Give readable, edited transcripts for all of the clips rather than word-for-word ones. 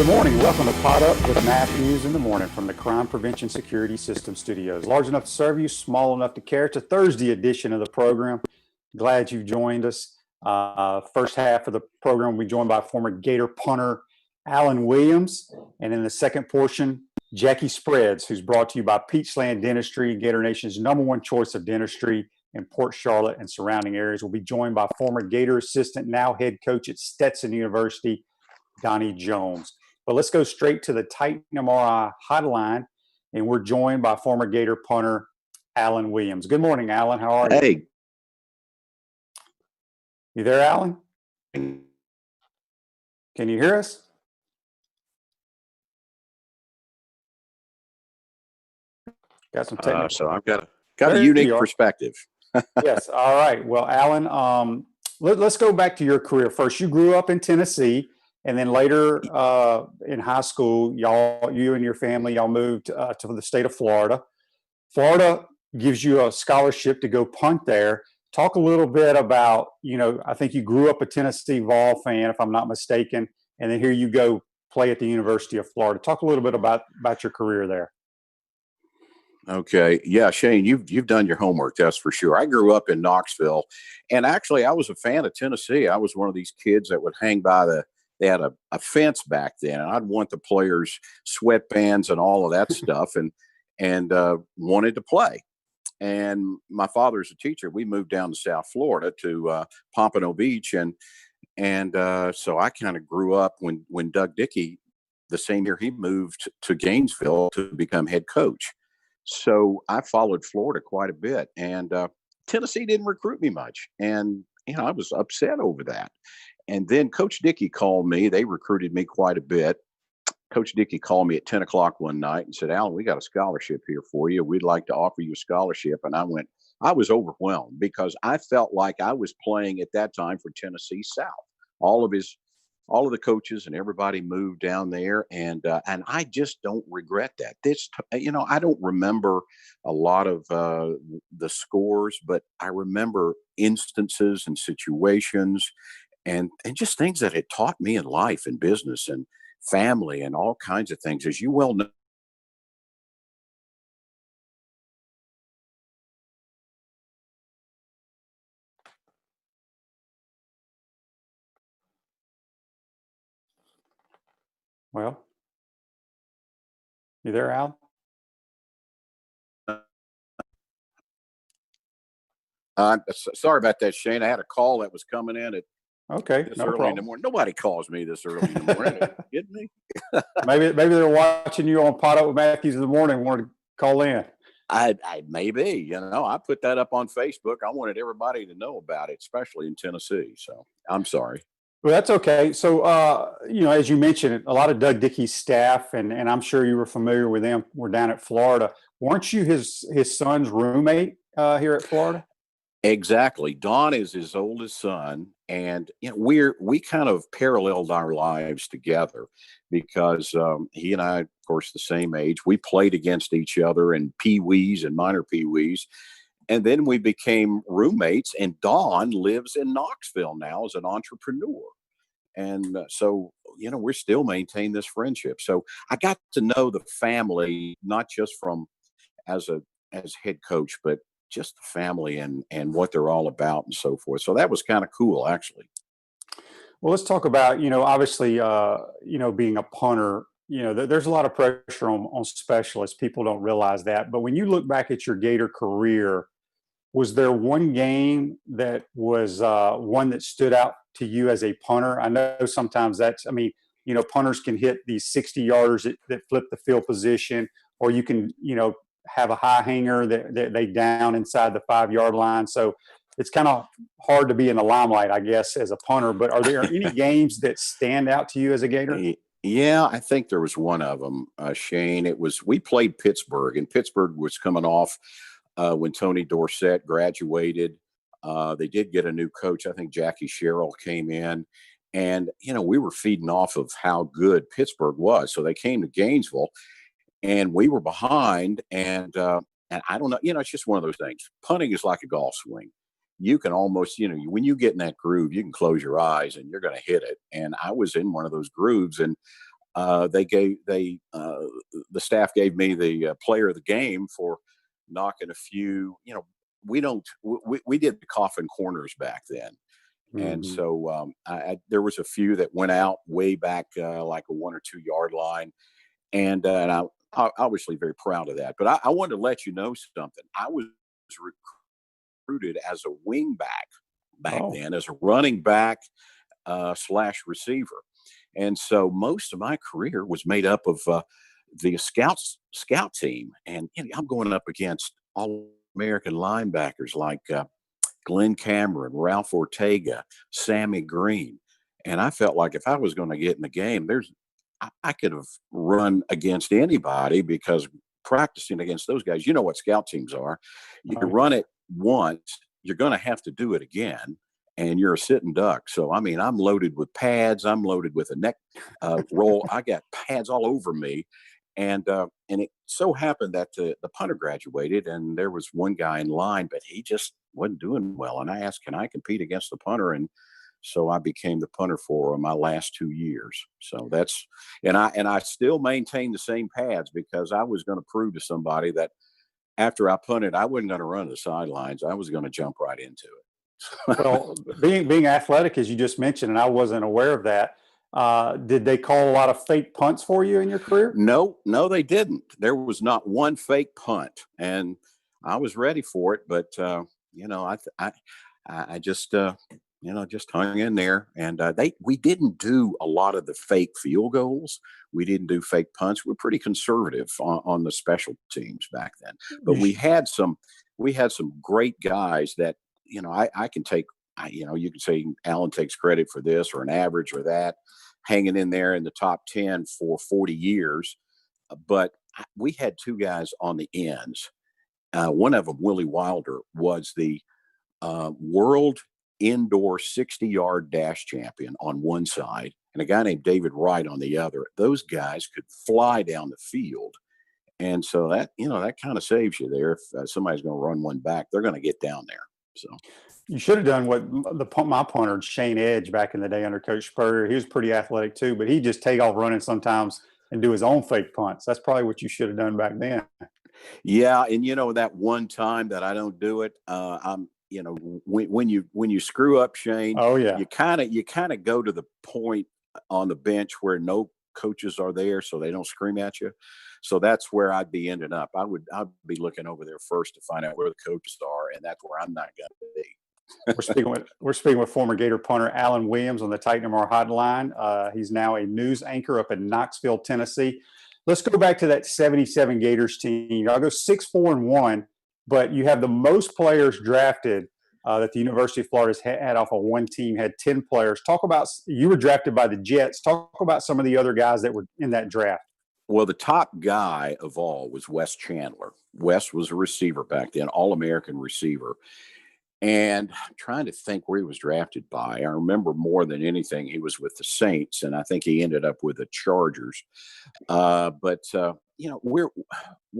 Good morning. Welcome to Pot Up with Matthews in the morning from the Crime Prevention Security System Studios. Large enough to serve you, small enough to care. It's a Thursday edition of the program. Glad you've joined us. First half of the program, we'll be joined by former Gator punter Alan Williams. And in the second portion, Jackie Spreads, who's brought to you by Peachland Dentistry, Gator Nation's #1 choice of dentistry in Port Charlotte and surrounding areas. We'll be joined by former Gator assistant, now head coach at Stetson University, Donnie Jones. But let's go straight to the Titan MRI hotline, and we're joined by former Gator punter Alan Williams. Good morning, Alan. How are you? Hey. You there, Alan? Can you hear us? Got some technical. So I've got a unique perspective. Yes. All right. Well, Alan, let's go back to your career first. You grew up in Tennessee. And then later in high school, you and your family, y'all moved to the state of Florida. Florida gives you a scholarship to go punt there. Talk a little bit about, I think you grew up a Tennessee Vol fan, if I'm not mistaken, and then here you go play at the University of Florida. Talk a little bit about your career there. Okay. Yeah, Shane, you've done your homework, that's for sure. I grew up in Knoxville, and actually I was a fan of Tennessee. I was one of these kids that would hang by they had a fence back then, and I'd want the players' sweatbands and all of that stuff, and wanted to play. And my father's a teacher. We moved down to South Florida to Pompano Beach, and so I kind of grew up when Doug Dickey, the same year he moved to Gainesville to become head coach. So I followed Florida quite a bit, and Tennessee didn't recruit me much, and I was upset over that. And then Coach Dickey called me. They recruited me quite a bit. Coach Dickey called me at 10 o'clock one night and said, "Alan, we got a scholarship here for you. We'd like to offer you a scholarship." And I was overwhelmed because I felt like I was playing at that time for Tennessee South. All of the coaches and everybody moved down there. And I just don't regret that. I don't remember a lot of the scores, but I remember instances and situations and just things that had taught me in life and business and family and all kinds of things, as you well know. Well, you there, Al? Sorry about that, Shane. I had a call that was coming in at this early problem. in the morning. Nobody calls me this early in the morning. Are you kidding me? maybe they're watching you on Pot Up with Matthews in the morning and wanted to call in. I maybe, I put that up on Facebook. I wanted everybody to know about it, especially in Tennessee. So I'm sorry. Well, that's okay. So, as you mentioned, a lot of Doug Dickey's staff, and I'm sure you were familiar with them, were down at Florida. Weren't you his son's roommate here at Florida? Exactly. Don is his oldest son, and we kind of paralleled our lives together because he and I, of course, the same age. We played against each other in pee-wees and minor pee-wees, and then we became roommates. And Don lives in Knoxville now as an entrepreneur, and so we're still maintaining this friendship. So I got to know the family not just from as head coach, but just the family and what they're all about and so forth. So that was kind of cool, actually. Well, let's talk about, obviously, being a punter, there's a lot of pressure on specialists. People don't realize that. But when you look back at your Gator career, was there one game that was one that stood out to you as a punter? I know sometimes punters can hit these 60-yarders that flip the field position, or you can, have a high hanger that they down inside the 5-yard line. So it's kind of hard to be in the limelight, I guess, as a punter. But are there any games that stand out to you as a Gator? Yeah, I think there was one of them, Shane. We played Pittsburgh, and Pittsburgh was coming off when Tony Dorsett graduated. They did get a new coach. I think Jackie Sherrill came in. And, we were feeding off of how good Pittsburgh was. So they came to Gainesville, and we were behind, and I don't know, it's just one of those things. Punting is like a golf swing. You can almost, when you get in that groove, you can close your eyes and you're going to hit it. And I was in one of those grooves, and the staff gave me the player of the game for knocking a few. We did the coffin corners back then. And Mhm. so there was a few that went out way back, like a 1 or 2 yard line, and I obviously very proud of that. But I wanted to let you know something. I was recruited as a wing back Oh, then, as a running back slash receiver, and so most of my career was made up of the scout team, and I'm going up against all American linebackers like Glenn Cameron, Ralph Ortega, Sammy Green. And I felt like if I was going to get in the game, I could have run against anybody because practicing against those guys, you know what scout teams are. You oh, run it once, you're going to have to do it again, and you're a sitting duck. So, I mean, I'm loaded with pads, I'm loaded with a neck roll. I got pads all over me. And it so happened that the punter graduated, and there was one guy in line, but he just wasn't doing well. And I asked, "Can I compete against the punter?" And so I became the punter for my last 2 years. So that's and I still maintain the same pads because I was going to prove to somebody that after I punted, I wasn't going to run the sidelines. I was going to jump right into it. well, being athletic, as you just mentioned, and I wasn't aware of that, did they call a lot of fake punts for you in your career? No, no, they didn't. There was not one fake punt, and I was ready for it. But you know, I just just hung in there, and we didn't do a lot of the fake field goals. We didn't do fake punts. We're pretty conservative on the special teams back then. But You sh- we had some great guys that I can take. You can say Alan takes credit for this or an average or that, hanging in there in the top 10 for 40 years. But we had two guys on the ends. One of them, Willie Wilder, was the world indoor 60-yard dash champion on one side, and a guy named David Wright on the other. Those guys could fly down the field. And so that kind of saves you there. If somebody's going to run one back, they're going to get down there. So you should have done what my punter Shane Edge back in the day under Coach Spurrier. He was pretty athletic too, but he'd just take off running sometimes and do his own fake punts. That's probably what you should have done back then. yeah, and that one time that I don't do it, I'm when you screw up, Shane, Oh yeah. you kind of go to the point on the bench where no coaches are there, so they don't scream at you. So that's where I'd be ending up. I'd be looking over there first to find out where the coaches are, and that's where I'm not going to be. We're speaking with former Gator punter Alan Williams on the Titan MR hotline. He's now a news anchor up in Knoxville, Tennessee. Let's go back to that 77 Gators team. I'll go 6-4-1, but you have the most players drafted that the University of Florida's had off of one team, had 10 players. Talk about, you were drafted by the Jets. Talk about some of the other guys that were in that draft. Well, the top guy of all was Wes Chandler. Wes was a receiver back then, All American receiver. And I'm trying to think where he was drafted by. I remember more than anything, he was with the Saints, and I think he ended up with the Chargers. But we're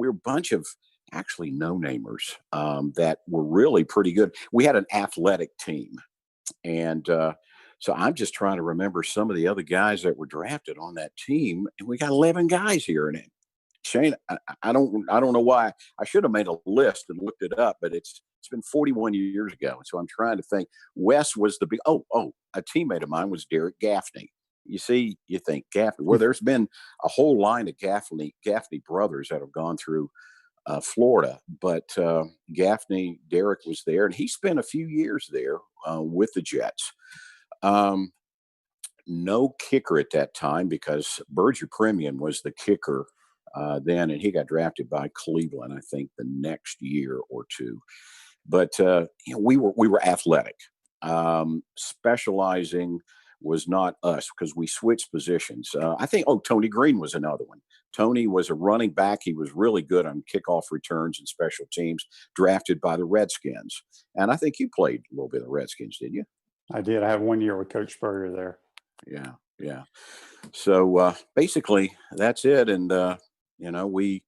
a bunch of actually no-namers that were really pretty good. We had an athletic team, and so I'm just trying to remember some of the other guys that were drafted on that team, and we got 11 guys here. And Shane, I don't know why. I should have made a list and looked it up, but it's been 41 years ago, and so I'm trying to think. Wes was the big. A teammate of mine was Derek Gaffney. You see, you think Gaffney. Well, there's been a whole line of Gaffney brothers that have gone through Florida, but Derek was there, and he spent a few years there with the Jets. Um, no kicker at that time because Berger Premium was the kicker then, and he got drafted by Cleveland, I think, the next year or two. But we were athletic. Specializing was not us because we switched positions. I think Tony Green was another one. Tony was a running back. He was really good on kickoff returns and special teams. Drafted by the Redskins, and I think you played a little bit of the Redskins, did you? I did. I have 1 year with Coach Spurrier there. Yeah, yeah. So basically, that's it. And we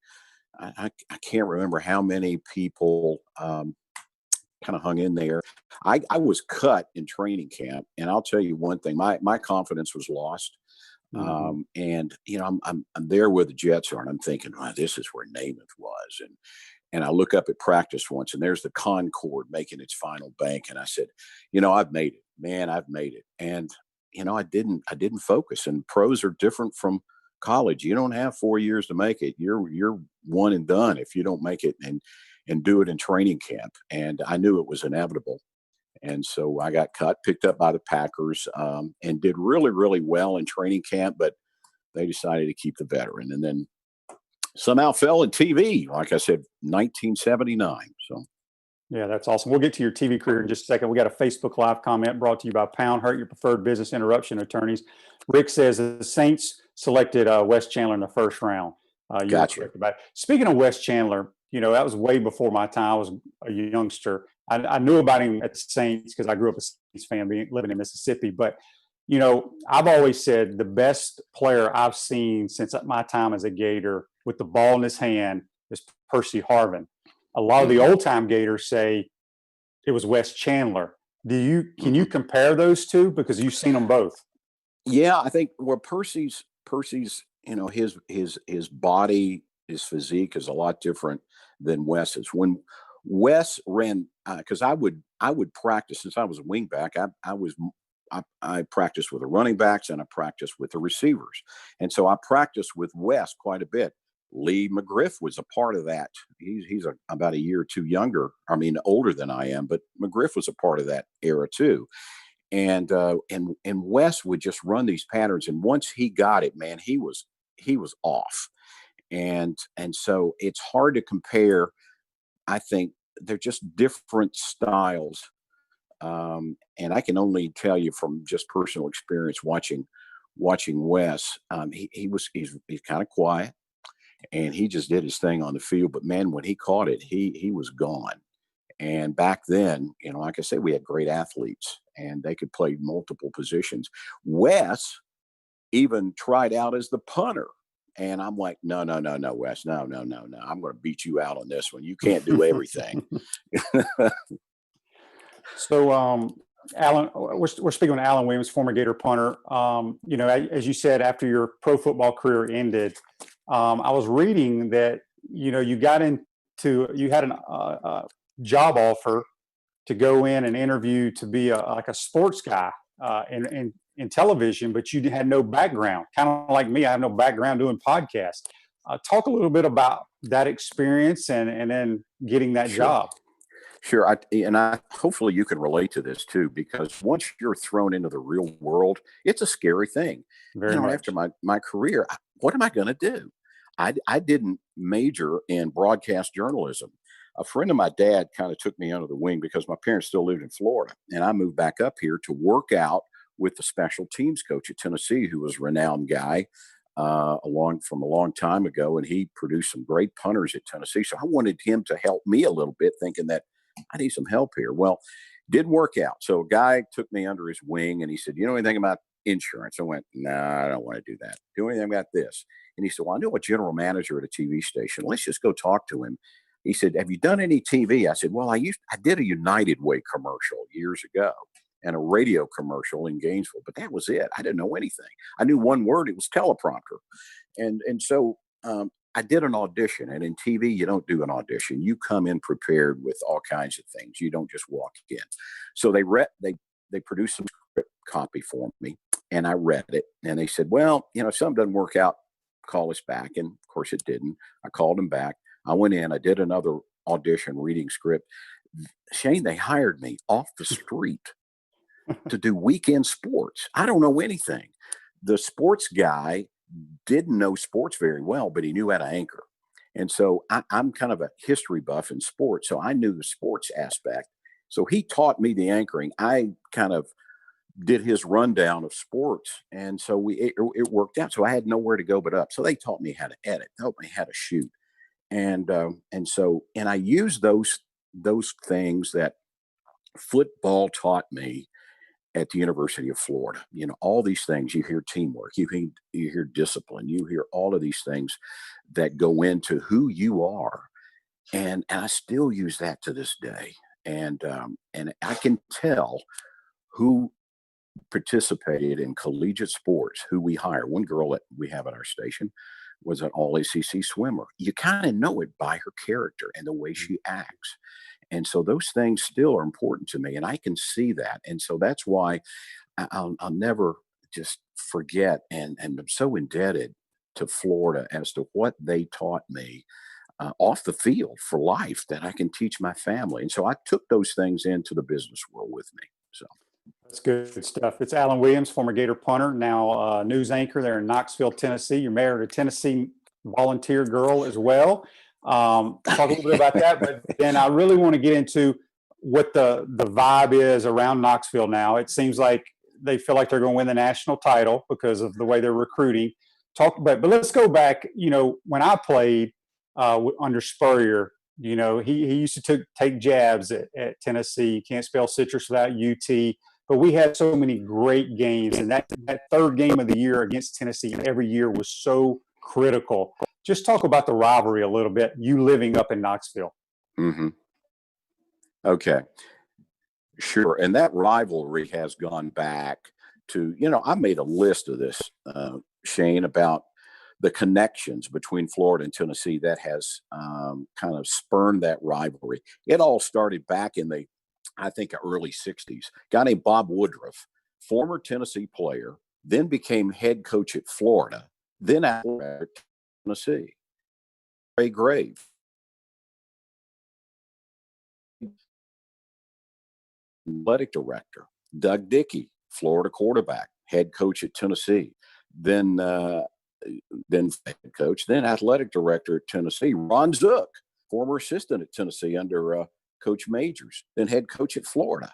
I can't remember how many people kind of hung in there. I was cut in training camp, and I'll tell you one thing: my confidence was lost Mhm. And I'm there where the Jets are, and I'm thinking, wow, this is where Namath was. And I look up at practice once, and there's the Concorde making its final bank, and I said, I've made it, man, I've made it. And I didn't focus. And pros are different from college. You don't have 4 years to make it. You're one and done if you don't make it and do it in training camp. And I knew it was inevitable. And so I got cut, picked up by the Packers, and did really, really well in training camp, but they decided to keep the veteran. And then somehow fell in TV, like I said, 1979. So Yeah, that's awesome. We'll get to your TV career in just a second. We got a Facebook Live comment brought to you by Pound Hurt, your preferred business interruption attorneys. Rick says the Saints selected Wes Chandler in the first round. You were gotcha. correct about it. Speaking of Wes Chandler, that was way before my time. I was a youngster. I knew about him at the Saints because I grew up a Saints fan, living in Mississippi. But I've always said the best player I've seen since my time as a Gator with the ball in his hand is Percy Harvin. A lot of the Hmm. old time Gators say it was Wes Chandler. Can you Hmm. compare those two because you've seen them both? Yeah, I think well, Percy's, his body, his physique is a lot different than Wes's. When Wes ran, because I would practice since I was a wingback. I practiced with the running backs and I practiced with the receivers, and so I practiced with Wes quite a bit. Lee McGriff was a part of that. About a year or two younger. I mean, older than I am, but McGriff was a part of that era too. And Wes would just run these patterns, and once he got it, man, he was off. And so it's hard to compare. I think they're just different styles. And I can only tell you from just personal experience watching Wes. He's kind of quiet, and he just did his thing on the field. But man, when he caught it, he was gone. And back then, like I said, we had great athletes and they could play multiple positions. Wes even tried out as the punter. And I'm like, no, no, no, no, Wes, no, no, no, no. I'm going to beat you out on this one. You can't do everything. So, Alan, we're speaking with Alan Williams, former Gator punter. As you said, after your pro football career ended, I was reading that you had a job offer to go in and interview to be like a sports guy in television, but you had no background. Kind of like me, I have no background doing podcasts. Talk a little bit about that experience and then getting that Sure. job. Sure. I hopefully you can relate to this too, because once you're thrown into the real world, it's a scary thing. Very After much. my career, what am I going to do? I didn't major in broadcast journalism. A friend of my dad kind of took me under the wing because my parents still lived in Florida. And I moved back up here to work out with the special teams coach at Tennessee, who was a renowned guy from a long time ago. And he produced some great punters at Tennessee. So I wanted him to help me a little bit, thinking that I need some help here. Well, didn't work out. So a guy took me under his wing and he said, "You know anything about insurance?" I went, "No, I don't want to do that. Do anything about this?" And he said, "Well, I know a general manager at a TV station. Let's just go talk to him." He said, "Have you done any TV?" I said, "Well, I did a United Way commercial years ago and a radio commercial in Gainesville, but that was it. I didn't know anything. I knew one word. It was teleprompter." And so I did an audition, and in TV, you don't do an audition. You come in prepared with all kinds of things. You don't just walk in. So they produced some script copy for me, and I read it, and they said, "Well, if something doesn't work out, call us back." And of course, it didn't. I called them back. I went in. I did another audition, reading script. Shane, they hired me off the street to do weekend sports. I don't know anything. The sports guy didn't know sports very well, but he knew how to anchor. And so I'm kind of a history buff in sports. So I knew the sports aspect. So he taught me the anchoring. I kind of did his rundown of sports. And so it worked out. So I had nowhere to go but up. So they taught me how to edit, taught me how to shoot. And I used those things that football taught me at the University of Florida. All these things. You hear teamwork, you hear discipline, you hear all of these things that go into who you are, and I still use that to this day. And I can tell who participated in collegiate sports, who we hire. One girl that we have at our station was an all ACC swimmer. You kind of know it by her character and the way she acts. And so those things still are important to me, and I can see that. And so that's why I'll never just forget, and I'm so indebted to Florida as to what they taught me off the field for life that I can teach my family. And so I took those things into the business world with me. So. That's good stuff. It's Alan Williams, former Gator punter, now news anchor there in Knoxville, Tennessee. You're married to a Tennessee volunteer girl as well. Talk a little bit about that, but then I really want to get into what the vibe is around Knoxville now. It seems like they feel like they're going to win the national title because of the way they're recruiting. But let's go back. You know, when I played under Spurrier, you know, he used to take jabs at Tennessee. You can't spell citrus without UT. But we had so many great games, and that third game of the year against Tennessee every year was so critical. Just talk about the rivalry a little bit, you living up in Knoxville. Mm-hmm. Okay. Sure. And that rivalry has gone back to, you know, I made a list of this, Shane, about the connections between Florida and Tennessee that has kind of spurned that rivalry. It all started back in the, I think, early 60s. A guy named Bob Woodruff, former Tennessee player, then became head coach at Florida, then at Tennessee. Ray Grave, athletic director. Doug Dickey, Florida quarterback, head coach at Tennessee, then head coach, then athletic director at Tennessee. Ron Zook, former assistant at Tennessee under Coach Majors, then head coach at Florida.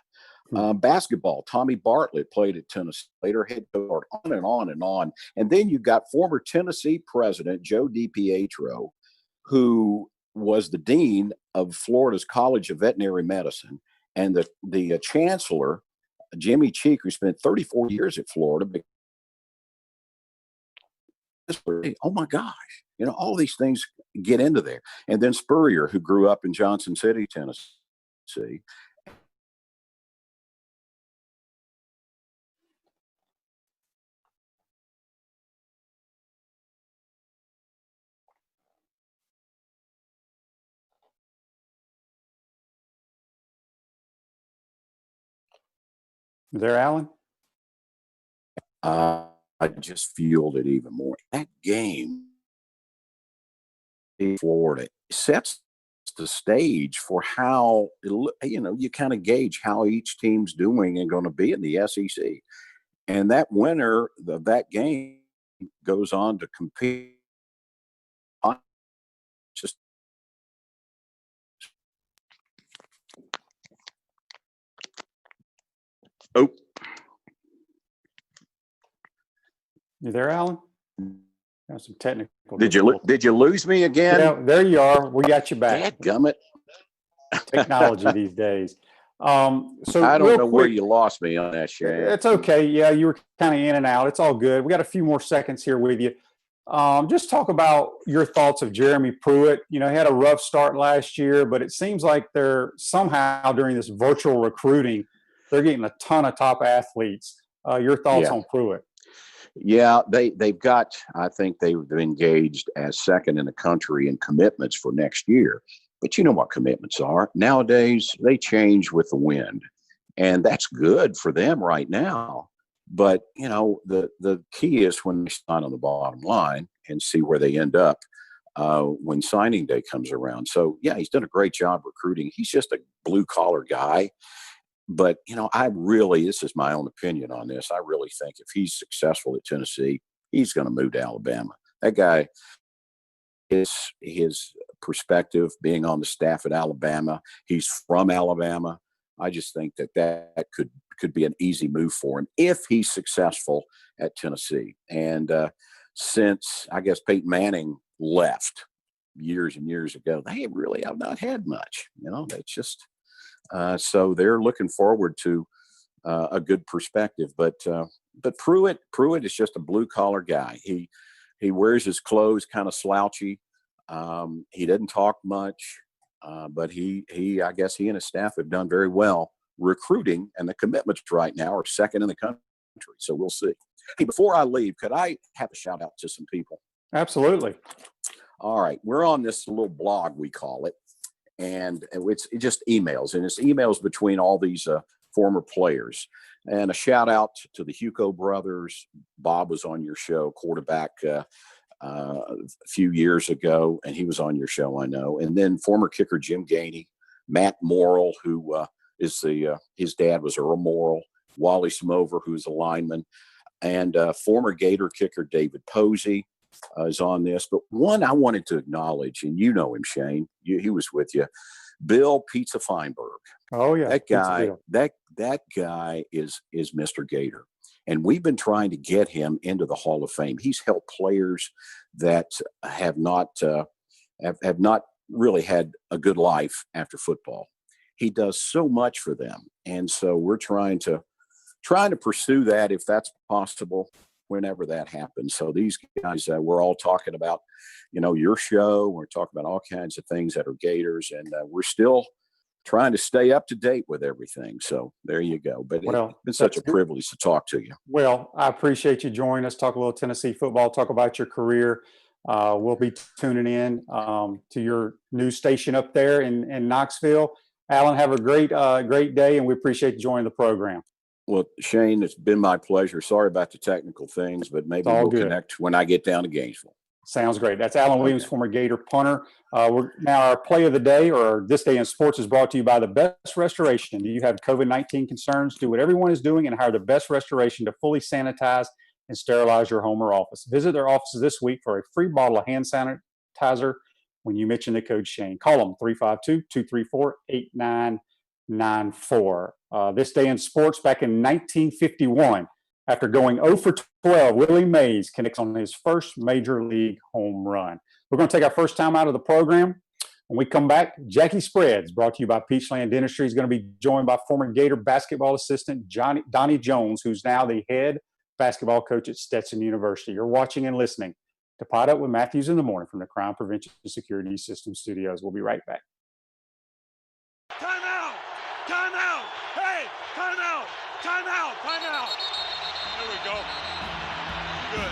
Basketball, Tommy Bartlett played at Tennessee, later head coach, on and on and on. And then you got former Tennessee president Joe DiPietro, who was the dean of Florida's College of Veterinary Medicine, and the chancellor, Jimmy Cheek, who spent 34 years at Florida. Oh my gosh, you know, all these things get into there. And then Spurrier, who grew up in Johnson City, Tennessee. There, Alan? I just fueled it even more. That game in Florida sets the stage for how, you know, you kind of gauge how each team's doing and going to be in the SEC. And that winner of that game goes on to compete. Just oh. You there, Alan? Got some technical. Did you lose me again? Yeah, there you are. We got you back. Dadgummit. Technology these days. So I don't know where you lost me on that, Shane. It's okay. Yeah, you were kind of in and out. It's all good. We got a few more seconds here with you. Just talk about your thoughts of Jeremy Pruitt. You know, he had a rough start last year, but it seems like they're somehow during this virtual recruiting, they're getting a ton of top athletes. Your thoughts on Pruitt? Yeah, they've got, I think they've engaged as second in the country in commitments for next year. But you know what commitments are. Nowadays, they change with the wind. And that's good for them right now. But, you know, the key is when they sign on the bottom line and see where they end up when signing day comes around. So, yeah, he's done a great job recruiting. He's just a blue-collar guy. But, you know, this is my own opinion on this. I really think if he's successful at Tennessee, he's going to move to Alabama. That guy, his perspective being on the staff at Alabama, he's from Alabama. I just think that could be an easy move for him if he's successful at Tennessee. And since, I guess, Peyton Manning left years and years ago, they really have not had much. You know, that's just so they're looking forward to a good perspective. But Pruitt is just a blue collar guy. He wears his clothes kind of slouchy. He doesn't talk much, but I guess he and his staff have done very well recruiting, and the commitments right now are second in the country. So we'll see. Hey, before I leave, could I have a shout out to some people? Absolutely. All right. We're on this little blog, we call it, and it's just emails, and it's emails between all these former players. And a shout out to the Hugo brothers. Bob was on your show, quarterback, a few years ago, and he was on your show, I know. And then former kicker Jim Gainey, Matt Morrill, who is his dad was Earl Morrill, Wally Smover, who's a lineman, and former Gator kicker David Posey is on this. But one I wanted to acknowledge, and you know him, Shane. He was with you, Bill Pizza Feinberg. Oh yeah, that guy. That guy is Mr. Gator, and we've been trying to get him into the Hall of Fame. He's helped players that have not really had a good life after football. He does so much for them, and so we're trying to pursue that if that's possible, whenever that happens. So these guys, we're all talking about, your show. We're talking about all kinds of things that are Gators, and we're still trying to stay up to date with everything. So there you go. But it's been such a privilege to talk to you. Well, I appreciate you joining us, talk a little Tennessee football, talk about your career. We'll be tuning in to your news station up there in Knoxville. Alan, have a great day, and we appreciate you joining the program. Well, Shane, it's been my pleasure. Sorry about the technical things, but maybe we'll connect when I get down to Gainesville. Sounds great. That's Alan Williams, former Gator punter. Now our play of the day, or This Day in Sports, is brought to you by The Best Restoration. Do you have COVID-19 concerns? Do what everyone is doing and hire The Best Restoration to fully sanitize and sterilize your home or office. Visit their offices this week for a free bottle of hand sanitizer when you mention the code Shane. Call them 352-234-8994. This Day in Sports, back in 1951, after going 0 for 12, Willie Mays connects on his first major league home run. We're going to take our first time out of the program. When we come back, Jackie Spreads, brought to you by Peachland Dentistry, is going to be joined by former Gator basketball assistant Donnie Jones, who's now the head basketball coach at Stetson University. You're watching and listening to Pot Up with Matthews in the Morning from the Crime Prevention Security System Studios. We'll be right back. Time out! Time out! Hey! Time out! Time out! Time out! There we go. Good.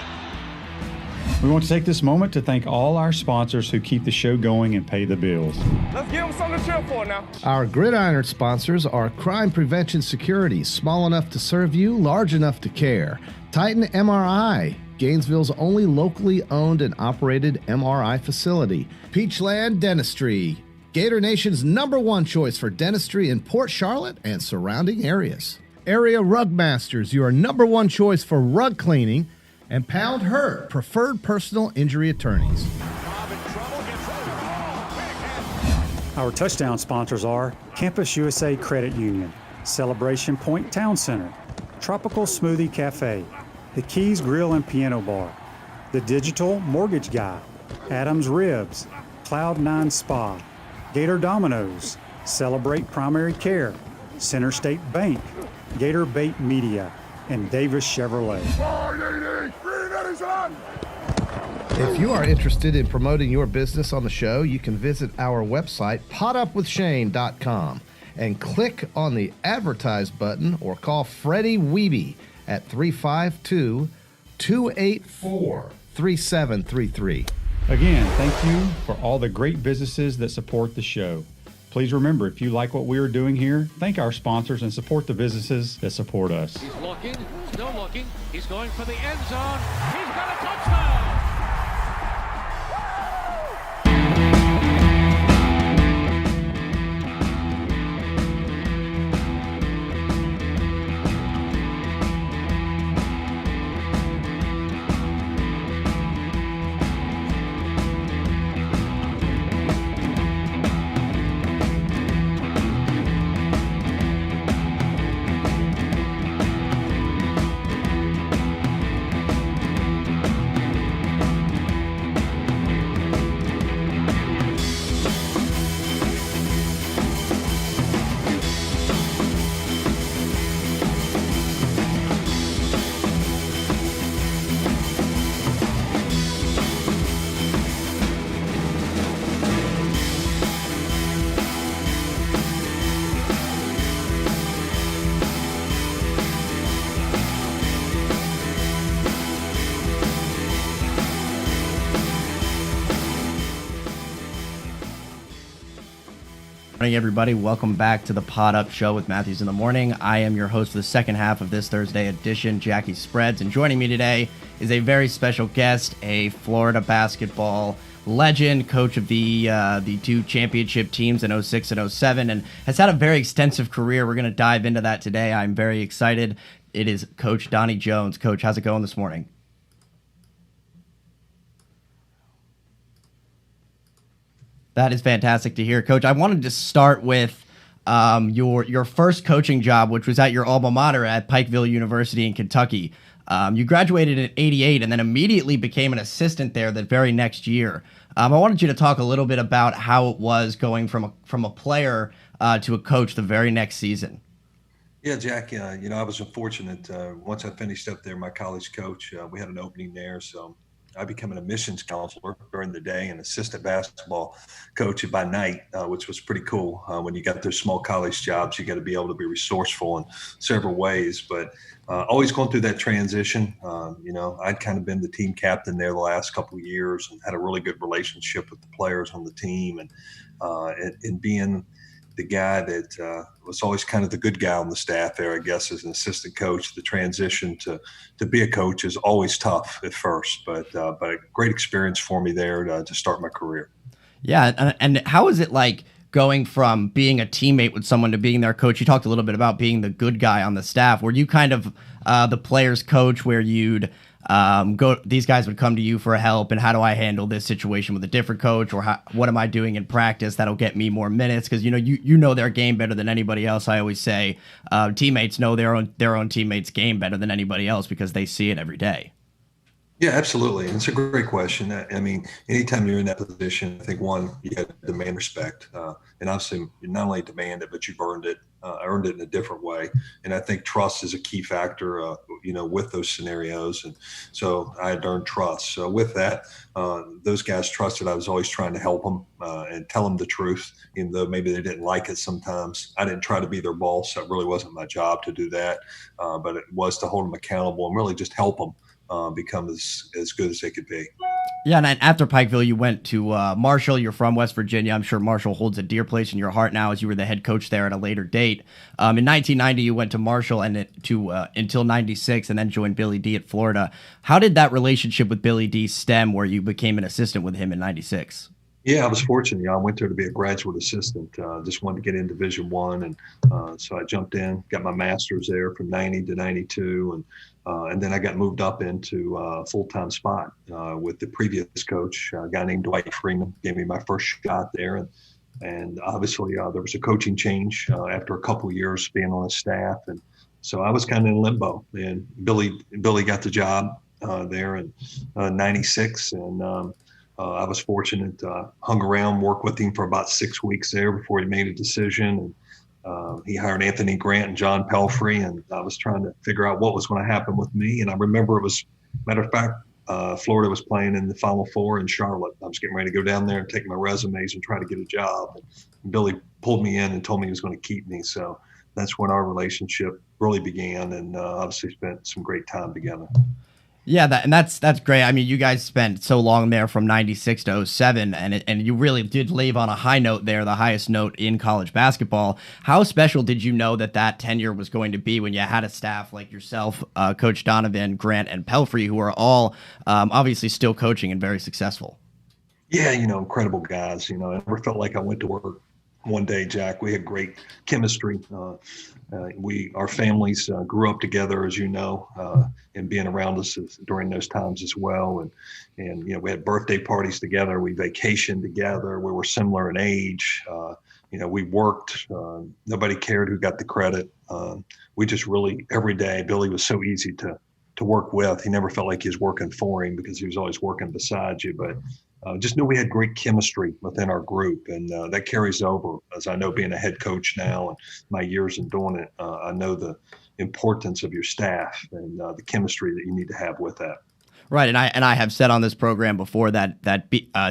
We want to take this moment to thank all our sponsors who keep the show going and pay the bills. Let's give them something to cheer for now. Our Gridiron sponsors are Crime Prevention Security, small enough to serve you, large enough to care. Titan MRI, Gainesville's only locally owned and operated MRI facility. Peachland Dentistry, Gator Nation's #1 choice for dentistry in Port Charlotte and surrounding areas. Area Rug Masters, your #1 choice for rug cleaning. And Pound Hurt, preferred personal injury attorneys. Our touchdown sponsors are Campus USA Credit Union, Celebration Point Town Center, Tropical Smoothie Cafe, The Keys Grill and Piano Bar, The Digital Mortgage Guy, Adams Ribs, Cloud9 Spa, Gator Dominoes, Celebrate Primary Care, Center State Bank, Gator Bait Media, and Davis Chevrolet. If you are interested in promoting your business on the show, you can visit our website, potupwithshane.com, and click on the advertise button or call Freddie Wiebe at 352-284-3733. Again, thank you for all the great businesses that support the show. Please remember, if you like what we are doing here, thank our sponsors and support the businesses that support us. He's looking, still looking. He's going for the end zone. He's got a touchdown. morning, everybody. Welcome back to the Pod Up Show with Matthews in the Morning. I am your host for the second half of this Thursday edition, Jackie Spreads. And joining me today is a very special guest, a Florida basketball legend, coach of the two championship teams in 06 and 07, and has had a very extensive career. We're going to dive into that today. I'm very excited. It is Coach Donnie Jones. Coach, how's it going this morning? That is fantastic to hear, Coach. I wanted to start with your first coaching job, which was at your alma mater at Pikeville University in Kentucky. You graduated in '88 and then immediately became an assistant there that very next year. I wanted you to talk a little bit about how it was going from a player to a coach the very next season. Yeah, Jack, I was fortunate. Once I finished up there, my college coach, we had an opening there. So I became an admissions counselor during the day and assistant basketball coach by night, which was pretty cool. When you got those small college jobs, you got to be able to be resourceful in several ways. But always going through that transition, I'd kind of been the team captain there the last couple of years and had a really good relationship with the players on the team. And being the guy that was always kind of the good guy on the staff there, I guess, as an assistant coach. The transition to be a coach is always tough at first, but a great experience for me there to start my career. Yeah, and how is it like going from being a teammate with someone to being their coach? You talked a little bit about being the good guy on the staff. Were you kind of the player's coach where you'd these guys would come to you for help, and how do I handle this situation with a different coach, or what am I doing in practice that'll get me more minutes? Because you know their game better than anybody else. I always say teammates know their own teammates' game better than anybody else because they see it every day. Yeah, absolutely. And it's a great question. I mean, anytime you're in that position, I think one, you got to demand respect. And obviously, you not only demand it, but you've earned it in a different way. And I think trust is a key factor, with those scenarios. And so I had earned trust. So with that, those guys trusted I was always trying to help them and tell them the truth, even though maybe they didn't like it sometimes. I didn't try to be their boss. That really wasn't my job to do that. But it was to hold them accountable and really just help them become as good as they could be. Yeah, and after Pikeville, you went to Marshall. You're from West Virginia. I'm sure Marshall holds a dear place in your heart now, as you were the head coach there at a later date. In 1990, you went to Marshall until '96, and then joined Billy D at Florida. How did that relationship with Billy D stem, where you became an assistant with him in '96? Yeah, I was fortunate. I went there to be a graduate assistant. Just wanted to get in Division I, and so I jumped in, got my master's there from '90 to '92, and then I got moved up into a full-time spot with the previous coach, a guy named Dwight Freeman. Gave me my first shot there, and obviously there was a coaching change after a couple of years being on the staff, and so I was kind of in limbo. And Billy got the job there in '96, and I was fortunate, hung around, worked with him for about 6 weeks there before he made a decision. And he hired Anthony Grant and John Pelfrey, and I was trying to figure out what was going to happen with me. And I remember matter of fact, Florida was playing in the Final Four in Charlotte. I was getting ready to go down there and take my resumes and try to get a job. And Billy pulled me in and told me he was going to keep me. So that's when our relationship really began, and obviously spent some great time together. Yeah, that's great. I mean, you guys spent so long there from '96 to '07, and you really did leave on a high note there, the highest note in college basketball. How special did you know that tenure was going to be when you had a staff like yourself, Coach Donovan, Grant, and Pelfrey, who are all obviously still coaching and very successful? Yeah, incredible guys. I never felt like I went to work one day, Jack. We had great chemistry. Our families grew up together, as you know, and being around us during those times as well. And we had birthday parties together. We vacationed together. We were similar in age. We worked. Nobody cared who got the credit. We just really, every day, Billy was so easy to work with. He never felt like he was working for him because he was always working beside you. But just knew we had great chemistry within our group, and that carries over. As I know, being a head coach now and my years in doing it, I know the importance of your staff and the chemistry that you need to have with that. Right, and I have said on this program before that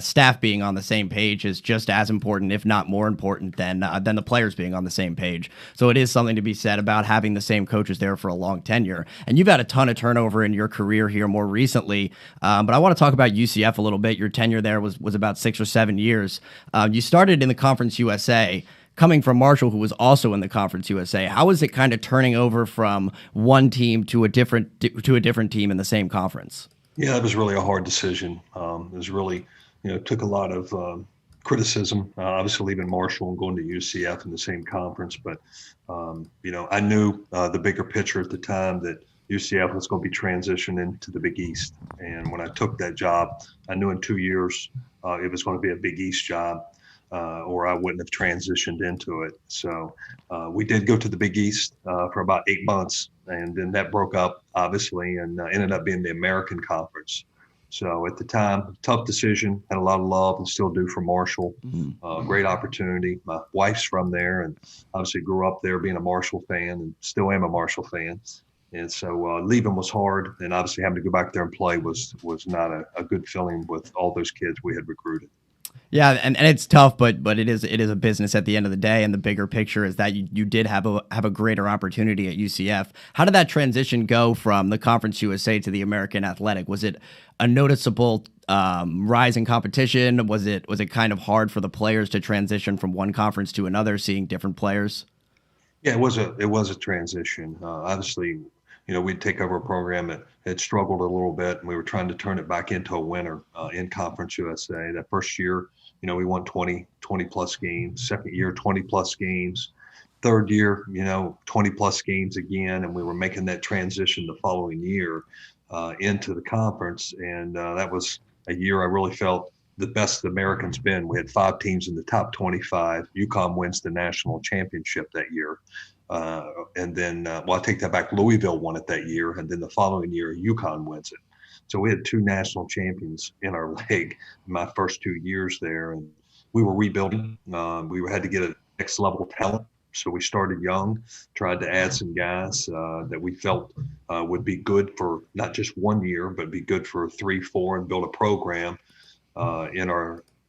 staff being on the same page is just as important, if not more important, than the players being on the same page. So it is something to be said about having the same coaches there for a long tenure. And you've had a ton of turnover in your career here more recently, but I want to talk about UCF a little bit. Your tenure there was about 6 or 7 years. You started in the Conference USA. coming from Marshall, who was also in the Conference USA. How was it kind of turning over from one team to a different team in the same conference? Yeah, it was really a hard decision. It was really, took a lot of criticism, obviously leaving Marshall and going to UCF in the same conference. But, I knew the bigger picture at the time that UCF was going to be transitioned into the Big East. And when I took that job, I knew in 2 years it was going to be a Big East job, or I wouldn't have transitioned into it. So we did go to the Big East for about 8 months, and then that broke up, obviously, and ended up being the American Conference. So at the time, tough decision, had a lot of love and still do for Marshall. Great opportunity. My wife's from there and obviously grew up there being a Marshall fan and still am a Marshall fan. And so leaving was hard, and obviously having to go back there and play was not a good feeling with all those kids we had recruited. Yeah, and it's tough, but it is a business at the end of the day, and the bigger picture is that you did have a greater opportunity at UCF. How did that transition go from the Conference USA to the American Athletic? Was it a noticeable rise in competition? Was it kind of hard for the players to transition from one conference to another, seeing different players? Yeah, it was a transition. Obviously, we'd take over a program that had struggled a little bit, and we were trying to turn it back into a winner in Conference USA. That first year, we won 20 plus games. Second year, 20 plus games. Third year, 20 plus games again, and we were making that transition the following year into the conference. And that was a year I really felt the best the Americans been. We had 5 teams in the top 25. UConn wins the national championship that year. And then, I take that back. Louisville won it that year. And then the following year, UConn wins it. So we had 2 national champions in our league in my first 2 years there. And we were rebuilding. We had to get a next level talent. So we started young, tried to add some guys that we felt would be good for not just 1 year, but be good for 3, 4, and build a program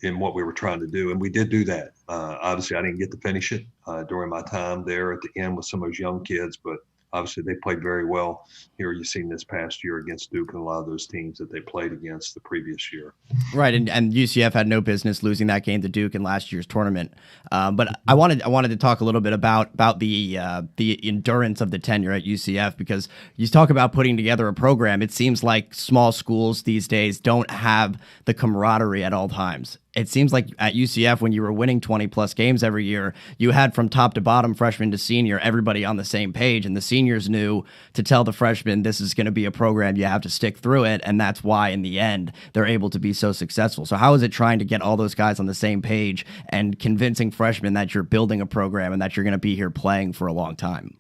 in what we were trying to do. And we did do that. Obviously, I didn't get to finish it during my time there at the end with some of those young kids, but obviously they played very well. Here you've seen this past year against Duke and a lot of those teams that they played against the previous year. Right, and UCF had no business losing that game to Duke in last year's tournament. But I wanted to talk a little bit about the endurance of the tenure at UCF, because you talk about putting together a program. It seems like small schools these days don't have the camaraderie at all times. It seems like at UCF, when you were winning 20 plus games every year, you had from top to bottom, freshman to senior, everybody on the same page. And the seniors knew to tell the freshmen, this is going to be a program you have to stick through it. And that's why in the end, they're able to be so successful. So how is it trying to get all those guys on the same page and convincing freshmen that you're building a program and that you're going to be here playing for a long time?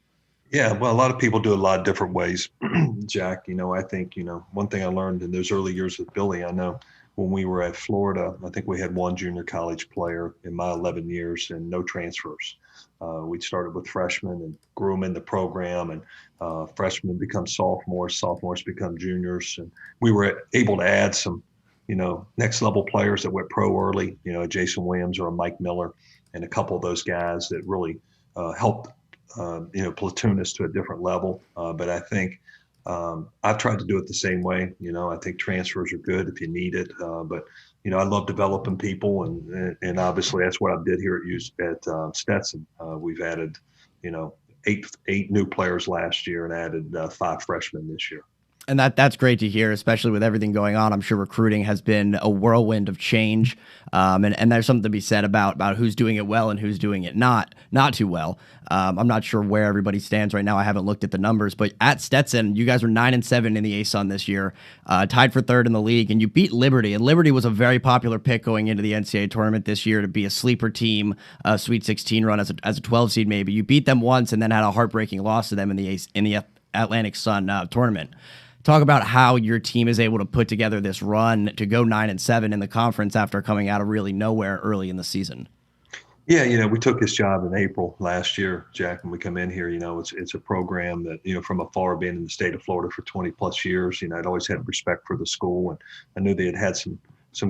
Yeah, well, a lot of people do a lot of different ways, Jack. I think, one thing I learned in those early years with Billy, I know when we were at Florida, I think we had 1 junior college player in my 11 years and no transfers. We started with freshmen and grew them in the program, and freshmen become sophomores become juniors. And we were able to add some, next level players that went pro early, Jason Williams or Mike Miller, and a couple of those guys that really helped, platoon us to a different level. But I think I've tried to do it the same way. I think transfers are good if you need it. But I love developing people, and obviously that's what I did here at Stetson. We've added, 8 new players last year and added 5 freshmen this year. And that's great to hear, especially with everything going on. I'm sure recruiting has been a whirlwind of change, and there's something to be said about who's doing it well and who's doing it not too well. I'm not sure where everybody stands right now. I haven't looked at the numbers, but at Stetson, you guys were 9-7 in the ASUN this year, tied for 3rd in the league, and you beat Liberty. And Liberty was a very popular pick going into the NCAA tournament this year to be a sleeper team, a Sweet 16 run as a 12 seed maybe. You beat them once and then had a heartbreaking loss to them in the Atlantic Sun tournament. Talk about how your team is able to put together this run to go 9-7 in the conference after coming out of really nowhere early in the season. Yeah, we took this job in April last year, Jack, when we come in here. It's a program that, from afar, being in the state of Florida for 20 plus years, I'd always had respect for the school, and I knew they had some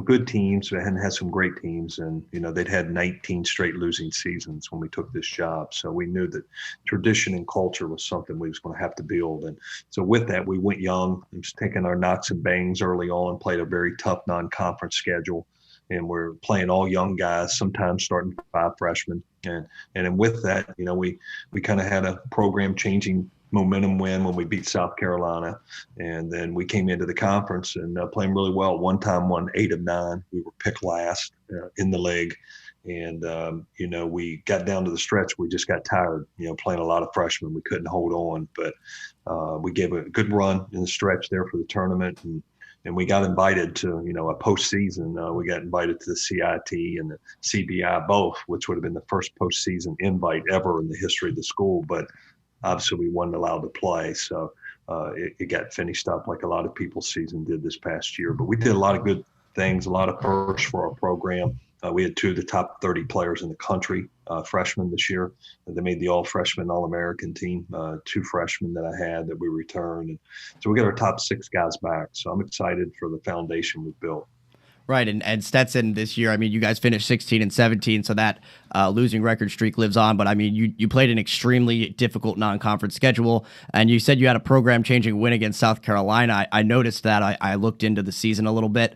good teams, but hadn't had some great teams. And, they'd had 19 straight losing seasons when we took this job. So we knew that tradition and culture was something we was going to have to build. And so with that, we went young, just taking our knocks and bangs early on, played a very tough non-conference schedule. And we're playing all young guys, sometimes starting 5 freshmen And then with that, we kind of had a program changing momentum win when we beat South Carolina, and then we came into the conference and playing really well. One time, won 8 of 9. We were picked last in the league, and we got down to the stretch. We just got tired, playing a lot of freshmen. We couldn't hold on, but we gave a good run in the stretch there for the tournament, and we got invited to a postseason. We got invited to the CIT and the CBI both, which would have been the first postseason invite ever in the history of the school, but obviously we weren't allowed to play, so it got finished up like a lot of people's season did this past year. But we did a lot of good things, a lot of firsts for our program. We had 2 of the top 30 players in the country, freshmen this year. They made the all-freshman All-American team, 2 freshmen that I had that we returned. And so we got our top 6 guys back. So I'm excited for the foundation we've built. Right, and Stetson this year, I mean, you guys finished 16 and 17, so that losing record streak lives on. But I mean, you played an extremely difficult non-conference schedule, and you said you had a program-changing win against South Carolina. I noticed that. I looked into the season a little bit.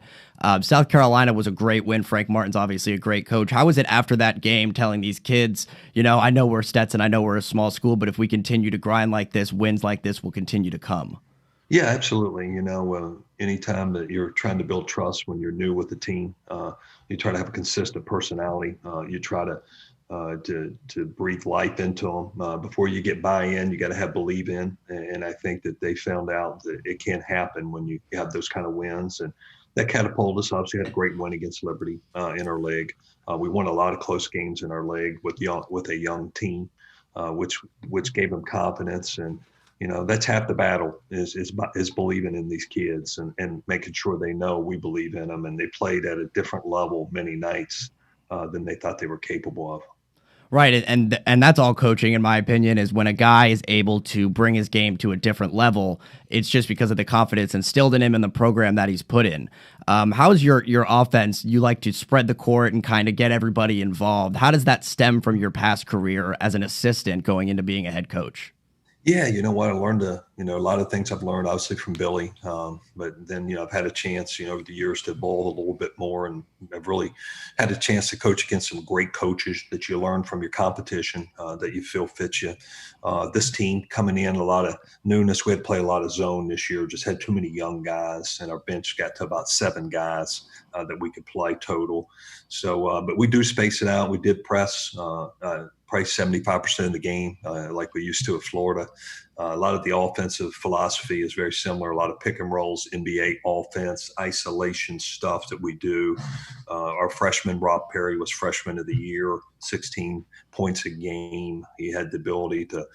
South Carolina was a great win. Frank Martin's obviously a great coach. How was it after that game telling these kids, I know we're Stetson, I know we're a small school, but if we continue to grind like this, wins like this will continue to come? Yeah, absolutely. Anytime that you're trying to build trust when you're new with the team, you try to have a consistent personality. You try to breathe life into them. Before you get buy-in, you got to have believe in. And I think that they found out that it can happen when you have those kind of wins. And that catapulted us. Obviously, had a great win against Liberty in our league. We won a lot of close games in our league with a young team, which gave them confidence. And that's half the battle is believing in these kids and making sure they know we believe in them, and they played at a different level many nights than they thought they were capable of. Right, and that's all coaching, in my opinion, is when a guy is able to bring his game to a different level, it's just because of the confidence instilled in him and the program that he's put in. How's your offense? You like to spread the court and kind of get everybody involved. How does that stem from your past career as an assistant going into being a head coach? Yeah, you know what? I learned a lot of things I've learned obviously from Billy, but then I've had a chance over the years to evolve a little bit more, and I've really had a chance to coach against some great coaches that you learn from your competition that you feel fits you. This team coming in, a lot of newness. We had to play a lot of zone this year. Just had too many young guys, and our bench got to about 7 guys that we could play total. So, but we do space it out. We did press. Probably 75% of the game, like we used to at Florida. A lot of the offensive philosophy is very similar. A lot of pick and rolls, NBA offense, isolation stuff that we do. Our freshman, Rob Perry, was freshman of the year, 16 points a game. He had the ability to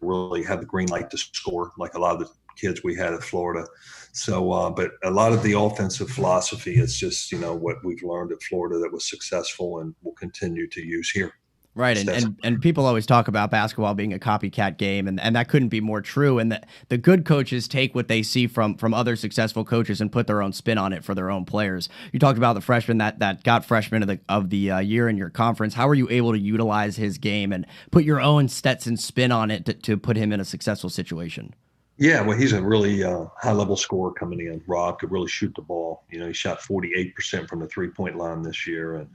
really have the green light to score, like a lot of the kids we had at Florida. So, but a lot of the offensive philosophy is just, what we've learned at Florida that was successful and will continue to use here. Right, and people always talk about basketball being a copycat game, and that couldn't be more true. And the good coaches take what they see from other successful coaches and put their own spin on it for their own players. You talked about the freshman that got freshman of the year in your conference. How were you able to utilize his game and put your own Stetson spin on it to put him in a successful situation? Yeah, well, he's a really high-level scorer coming in. Rob could really shoot the ball. He shot 48% from the three-point line this year, and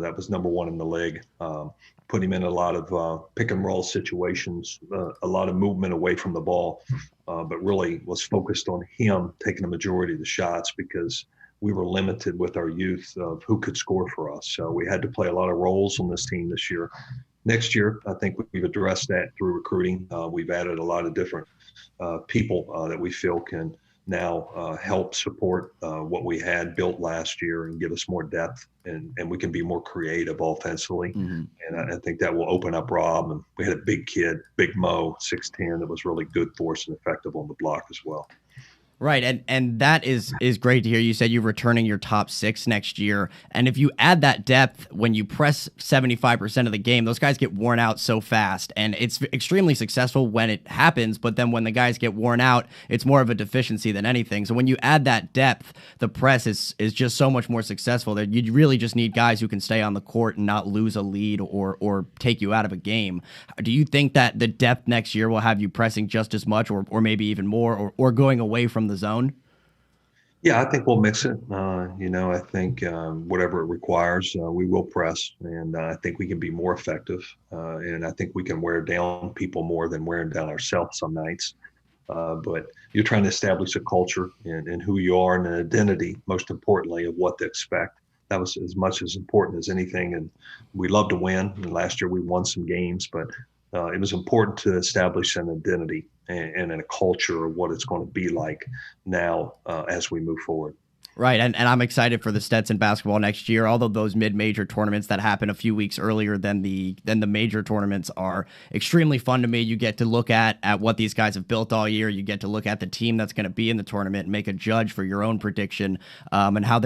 that was number 1 in the league. Put him in a lot of pick-and-roll situations, a lot of movement away from the ball, but really was focused on him taking the majority of the shots because we were limited with our youth of who could score for us. So we had to play a lot of roles on this team this year. Next year, I think we've addressed that through recruiting. We've added a lot of different people that we feel can now help support what we had built last year and give us more depth, and we can be more creative offensively. Mm-hmm. And I think that will open up Rob. And we had a big kid, Big Mo, 6'10", that was really good for us and effective on the block as well. Right, and that is great to hear. You said you're returning your top 6 next year, and if you add that depth when you press 75% of the game, those guys get worn out so fast, and it's extremely successful when it happens, but then when the guys get worn out, it's more of a deficiency than anything. So when you add that depth, the press is just so much more successful. That you really just need guys who can stay on the court and not lose a lead or take you out of a game. Do you think that the depth next year will have you pressing just as much or maybe even more or going away from the zone? Yeah, I think we'll mix it. I think whatever it requires, we will press, and I think we can be more effective. And I think we can wear down people more than wearing down ourselves some nights. But you're trying to establish a culture and who you are and an identity, most importantly, of what to expect. That was as much as important as anything. And we love to win. And last year we won some games, but it was important to establish an identity and a culture of what it's going to be like now as we move forward. Right, and I'm excited for the Stetson basketball next year. Although those mid-major tournaments that happen a few weeks earlier than the major tournaments are extremely fun to me. You get to look at what these guys have built all year. You get to look at the team that's going to be in the tournament and make a judge for your own prediction and how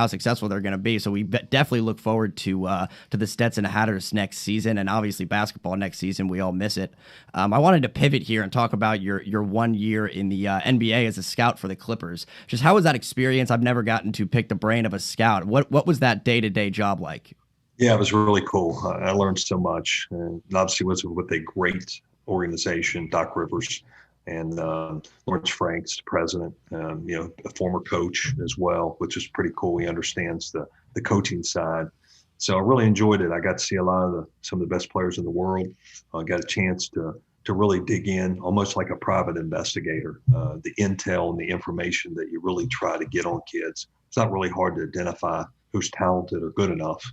successful they're going to be. So we definitely look forward to the Stetson Hatters next season, and obviously basketball next season. We all miss it. I wanted to pivot here and talk about your 1 year in the NBA as a scout for the Clippers. Just how was that experience? I've never gotten to pick the brain of a scout. What was that day-to-day job like? Yeah, it was really cool. I learned so much, and obviously was with a great organization, Doc Rivers and Lawrence Franks, president. A former coach as well, which is pretty cool. He understands the coaching side. So I really enjoyed it. I got to see a lot of some of the best players in the world. I got a chance to really dig in, almost like a private investigator. The intel and the information that you really try to get on kids. It's not really hard to identify who's talented or good enough.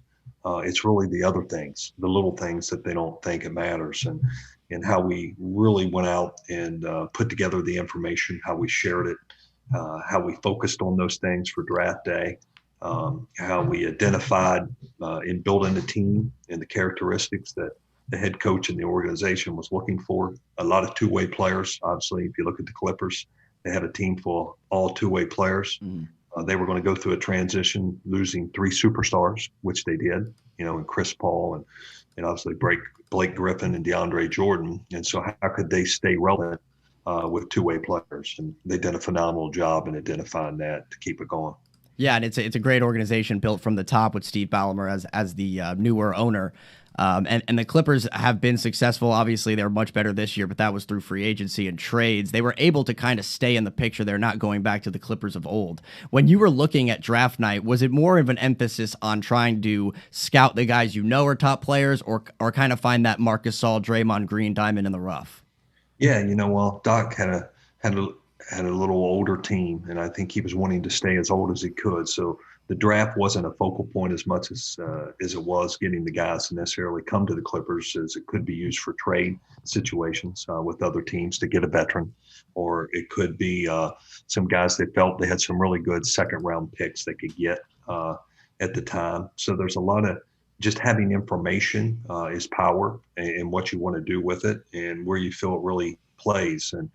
It's really the other things, the little things that they don't think it matters, and how we really went out and put together the information, how we shared it, how we focused on those things for draft day, how we identified in building the team and the characteristics that the head coach and the organization was looking for. A lot of two-way players. Obviously, if you look at the Clippers, they had a team full of all two-way players. They were going to go through a transition, losing 3 superstars, which they did, and Chris Paul and obviously Blake Griffin and DeAndre Jordan. And so how could they stay relevant with two-way players? And they did a phenomenal job in identifying that to keep it going. Yeah, and it's a great organization built from the top with Steve Ballmer as the newer owner. And the Clippers have been successful. Obviously, they're much better this year, but that was through free agency and trades. They were able to kind of stay in the picture. They're not going back to the Clippers of old. When you were looking at draft night, was it more of an emphasis on trying to scout the guys you know are top players, or kind of find that Marc Gasol, Draymond Green diamond in the rough? Yeah, well, Doc had a little older team, and I think he was wanting to stay as old as he could. So the draft wasn't a focal point as much as it was getting the guys to necessarily come to the Clippers, as it could be used for trade situations with other teams to get a veteran, or it could be some guys they felt they had some really good second-round picks they could get at the time. So there's a lot of just having information is power, and what you want to do with it and where you feel it really plays. And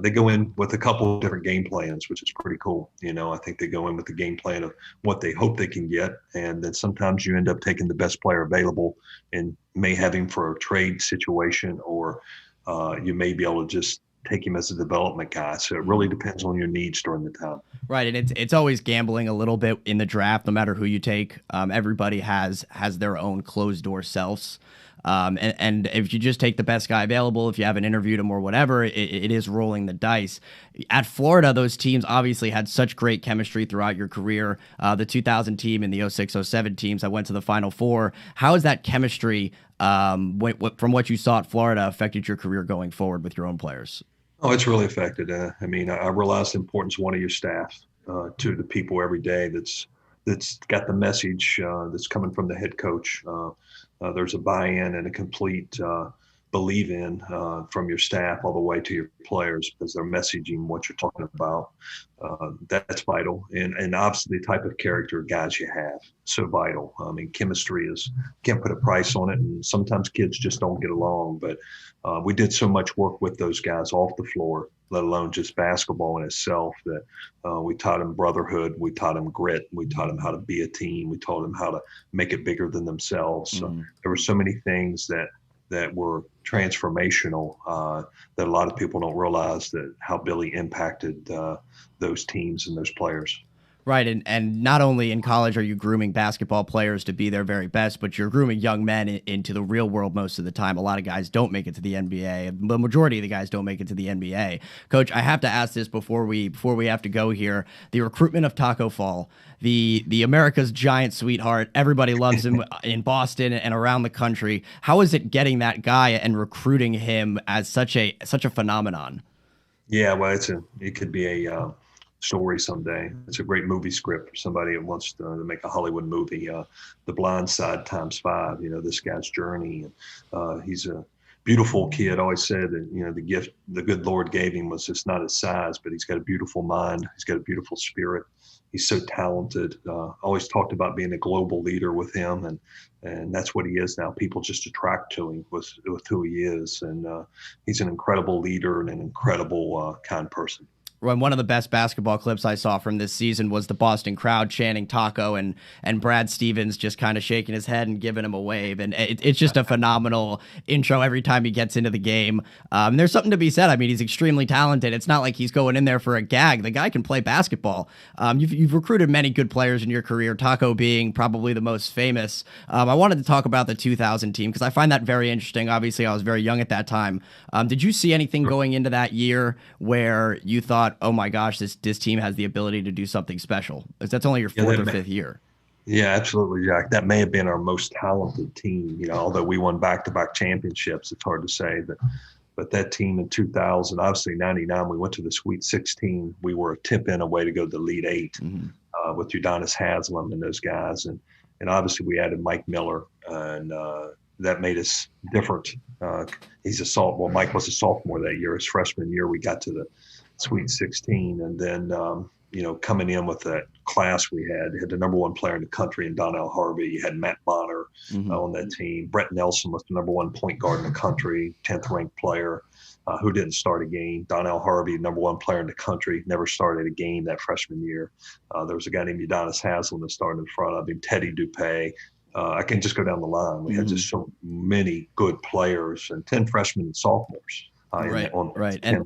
they go in with a couple of different game plans, which is pretty cool. I think they go in with the game plan of what they hope they can get. And then sometimes you end up taking the best player available and may have him for a trade situation, or you may be able to just take him as a development guy. So it really depends on your needs during the time. Right, and it's always gambling a little bit in the draft, no matter who you take. Everybody has their own closed door selves. And if you just take the best guy available, if you haven't interviewed him or whatever, it is rolling the dice. At Florida, those teams obviously had such great chemistry throughout your career. The 2000 team and the 06-07 teams that went to the Final Four. How has that chemistry, from what you saw at Florida, affected your career going forward with your own players? Oh, it's really affected. I realize the importance of one of your staff to the people every day that's got the message that's coming from the head coach. There's a buy-in and a complete believe in from your staff all the way to your players, because they're messaging what you're talking about. That's vital. And obviously the type of character guys you have, so vital. Chemistry can't put a price on it. And sometimes kids just don't get along, but we did so much work with those guys off the floor, let alone just basketball in itself, that we taught them brotherhood, we taught them grit, we taught them how to be a team, we taught them how to make it bigger than themselves. So there were so many things that were transformational that a lot of people don't realize how Billy impacted those teams and those players. Right, and not only in college are you grooming basketball players to be their very best, but you're grooming young men into the real world most of the time. A lot of guys don't make it to the NBA. The majority of the guys don't make it to the NBA. Coach, I have to ask this before we have to go here. The recruitment of Taco Fall, the America's giant sweetheart. Everybody loves him in Boston and around the country. How is it getting that guy and recruiting him as such a phenomenon? Yeah, well, it could be a story someday. It's a great movie script for somebody that wants to make a Hollywood movie. The Blind Side ×5. This guy's journey, and he's a beautiful kid. Always said that the gift the good Lord gave him was just not his size, but he's got a beautiful mind. He's got a beautiful spirit. He's so talented. Always talked about being a global leader with him, and that's what he is now. People just attract to him with who he is, and he's an incredible leader and an incredible kind person. One of the best basketball clips I saw from this season was the Boston crowd chanting Taco and Brad Stevens just kind of shaking his head and giving him a wave. And it's just a phenomenal intro every time he gets into the game. There's something to be said. I mean, he's extremely talented. It's not like he's going in there for a gag. The guy can play basketball. You've recruited many good players in your career, Taco being probably the most famous. I wanted to talk about the 2000 team because I find that very interesting. Obviously, I was very young at that time. Did you see anything going into that year where you thought, oh my gosh, this team has the ability to do something special? Because that's only your fourth or fifth year. Yeah, absolutely, Jack. That may have been our most talented team. Although we won back-to-back championships, it's hard to say. But that team in 2000, obviously 99, we went to the Sweet 16. We were a tip-in away to go to the Elite 8 with Udonis Haslem and those guys. And obviously we added Mike Miller, and that made us different. He's a sophomore. Well, Mike was a sophomore that year. His freshman year, we got to the Sweet 16, and then coming in with that class we had the number one player in the country in Donnell Harvey. You had Matt Bonner on that team. Brett Nelson was the number one point guard in the country, 10th ranked player who didn't start a game. Donnell Harvey, number one player in the country, never started a game that freshman year. There was a guy named Udonis Haslem that started in front of him, Teddy Dupay. I can just go down the line. We had just so many good players and 10 freshmen and sophomores Right. And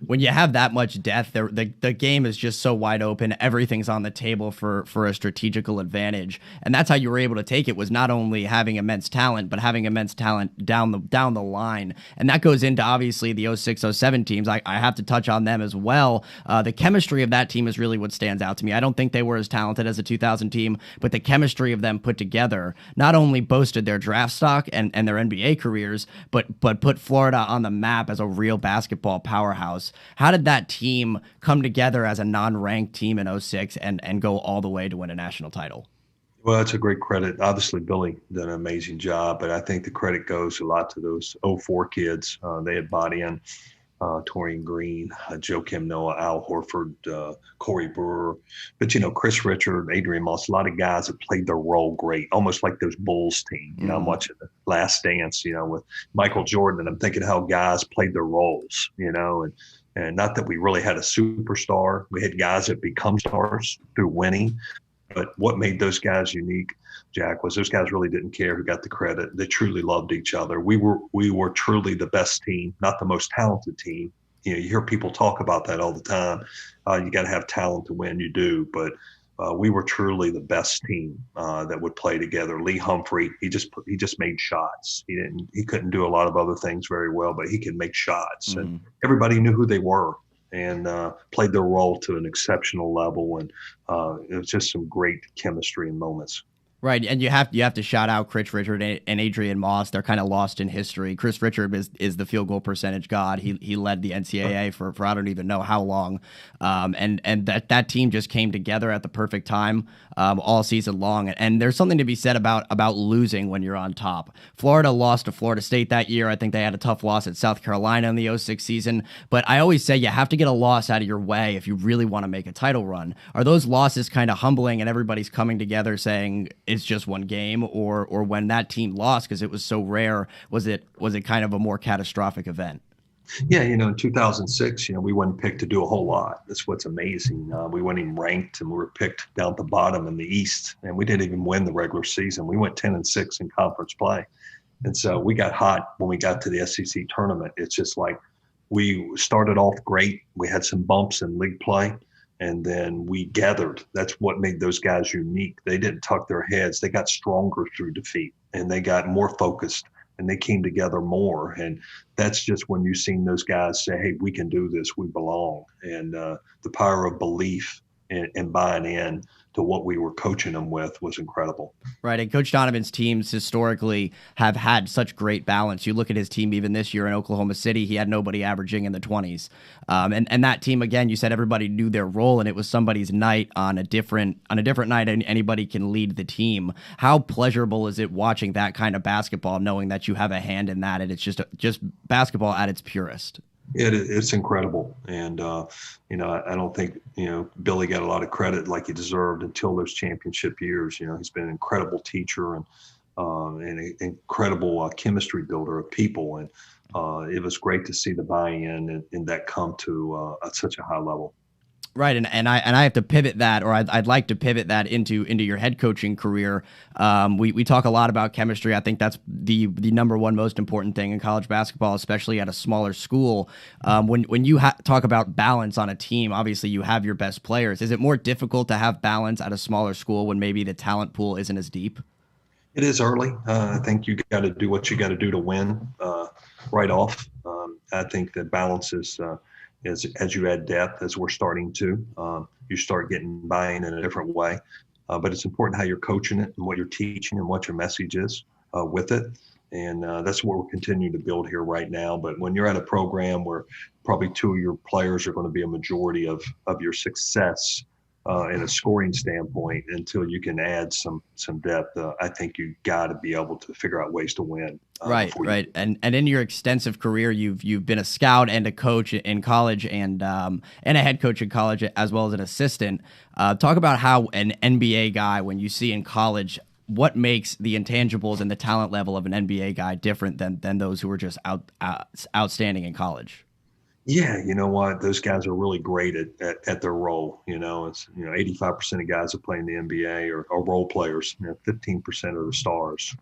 when you have that much depth, the game is just so wide open. Everything's on the table for a strategical advantage, and that's how you were able to take it. Was not only having immense talent, but having immense talent down the line, and that goes into obviously the 06-07 teams. I have to touch on them as well. The chemistry of that team is really what stands out to me. I don't think they were as talented as a 2000 team, but the chemistry of them put together not only boasted their draft stock and their NBA careers, but put Florida on the map as a real basketball powerhouse. How did that team come together as a non-ranked team in 06 and go all the way to win a national title? Well, that's a great credit. Obviously, Billy did an amazing job, but I think the credit goes a lot to those 04 kids. They had bought in Torian Green, Joakim Noah, Al Horford, Corey Brewer. But, Chris Richard, Adrian Moss, a lot of guys that played their role great, almost like those Bulls team. I'm watching the Last Dance, with Michael Jordan, and I'm thinking how guys played their roles, and not that we really had a superstar. We had guys that become stars through winning. But what made those guys unique, Jack, was those guys really didn't care who got the credit. They truly loved each other. We were truly the best team, not the most talented team. You hear people talk about that all the time. You got to have talent to win. You do, but we were truly the best team that would play together. Lee Humphrey, he just made shots. He couldn't do a lot of other things very well, but he could make shots, and everybody knew who they were and played their role to an exceptional level. And it was just some great chemistry and moments. Right, and you have to shout out Chris Richard and Adrian Moss. They're kind of lost in history. Chris Richard is the field goal percentage god. He led the NCAA for I don't even know how long, and that team just came together at the perfect time all season long. And there's something to be said about losing when you're on top. Florida lost to Florida State that year. I think they had a tough loss at South Carolina in the 06 season. But I always say you have to get a loss out of your way if you really want to make a title run. Are those losses kind of humbling and everybody's coming together saying it's just one game, or when that team lost because it was so rare, was it kind of a more catastrophic event? Yeah, in 2006, we weren't picked to do a whole lot. That's what's amazing. We weren't even ranked, and we were picked down at the bottom in the East, and we didn't even win the regular season. We went 10-6 in conference play, and so we got hot when we got to the SEC tournament. It's just like we started off great. We had some bumps in league play. And then we gathered. That's what made those guys unique. They didn't tuck their heads. They got stronger through defeat, and they got more focused, and they came together more. And that's just when you've seen those guys say, hey, we can do this. We belong. And the power of belief and buying in to what we were coaching them with was incredible. Right. And Coach Donovan's teams historically have had such great balance. You look at his team even this year in Oklahoma City, he had nobody averaging in the 20s. And that team, again, you said everybody knew their role, and it was somebody's night on a different night, and anybody can lead the team. How pleasurable is it watching that kind of basketball, knowing that you have a hand in that, and it's just basketball at its purest? It's incredible. And, I don't think, Billy got a lot of credit like he deserved until those championship years. He's been an incredible teacher and an incredible chemistry builder of people. And it was great to see the buy-in and that come to such a high level. Right, and I have to pivot that, or I'd like to pivot that into your head coaching career. We talk a lot about chemistry. I think that's the number one most important thing in college basketball, especially at a smaller school. When you talk about balance on a team, obviously you have your best players. Is it more difficult to have balance at a smaller school when maybe the talent pool isn't as deep? It is early. I think you got to do what you got to do to win right off. I think that balance is. As you add depth, as we're starting to, you start getting buy-in in a different way. But it's important how you're coaching it and what you're teaching and what your message is with it. And that's what we're continuing to build here right now. But when you're at a program where probably two of your players are going to be a majority of your success in a scoring standpoint, until you can add some depth, I think you got to be able to figure out ways to win. Right. And in your extensive career, you've been a scout and a coach in college, and a head coach in college, as well as an assistant. Talk about how an NBA guy, when you see in college, what makes the intangibles and the talent level of an NBA guy different than those who are just outstanding in college? Yeah, you know what? Those guys are really great at their role. It's 85% of guys that play in the NBA are role players. 15% are the stars.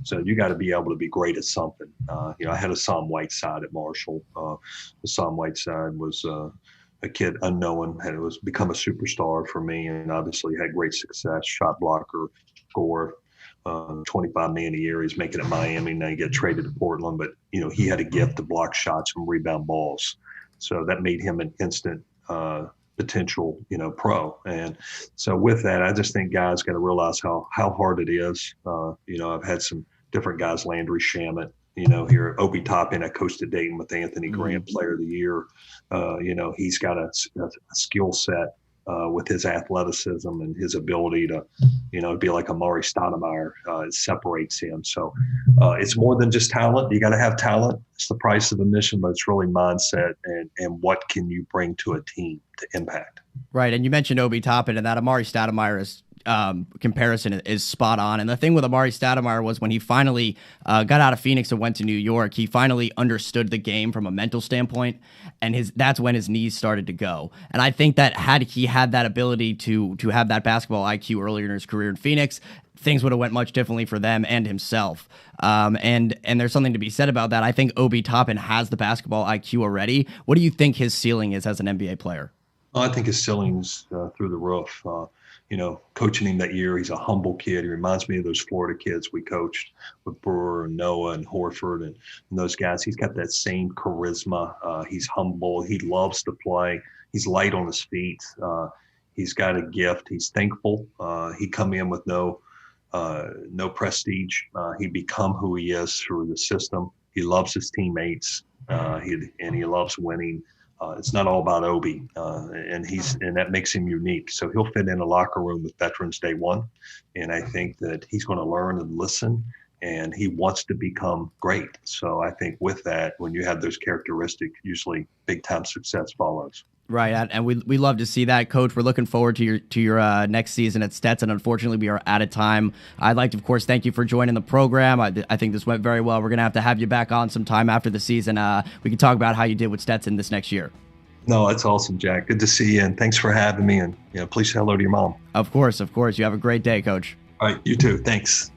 So you got to be able to be great at something. I had a Sam Whiteside at Marshall. The Sam Whiteside was a kid unknown, and it was become a superstar for me, and obviously had great success. Shot blocker, scorer. 25 million a year. He's making it Miami. Now he get traded to Portland, but he had a gift to block shots and rebound balls. So that made him an instant potential, pro. And so with that, I just think guys got to realize how hard it is. I've had some different guys, Landry Shamet, here at Obi Toppin. I coached at Dayton with Anthony Grant, Player of the Year. He's got a skill set with his athleticism and his ability to, be like Amari Stoudemire. It separates him. So it's more than just talent. You got to have talent. It's the price of admission, but it's really mindset and what can you bring to a team to impact. Right. And you mentioned Obi Toppin, and that Amari Stoudemire comparison is spot on. And the thing with Amari Stoudemire was when he finally got out of Phoenix and went to New York, he finally understood the game from a mental standpoint, and that's when his knees started to go. And I think that had he had that ability to have that basketball IQ earlier in his career in Phoenix, things would have went much differently for them and himself. And there's something to be said about that. I think Obi Toppin has the basketball IQ already. What do you think his ceiling is as an NBA player? I think his ceiling's through the roof. Coaching him that year, he's a humble kid. He reminds me of those Florida kids we coached with Brewer and Noah and Horford and those guys. He's got that same charisma. He's humble. He loves to play. He's light on his feet. He's got a gift. He's thankful. He come in with no prestige. He become who he is through the system. He loves his teammates. He loves winning. It's not all about Obi, and that makes him unique. So he'll fit in a locker room with veterans day one, and I think that he's going to learn and listen, and he wants to become great. So I think with that, when you have those characteristics, usually big time success follows. Right, and we love to see that, Coach. We're looking forward to your next season at Stetson. Unfortunately, we are out of time. I'd like to, of course, thank you for joining the program. I think this went very well. We're going to have you back on sometime after the season. We can talk about how you did with Stetson this next year. No, that's awesome, Jack. Good to see you, and thanks for having me. And please say hello to your mom. Of course. You have a great day, Coach. All right, you too. Thanks.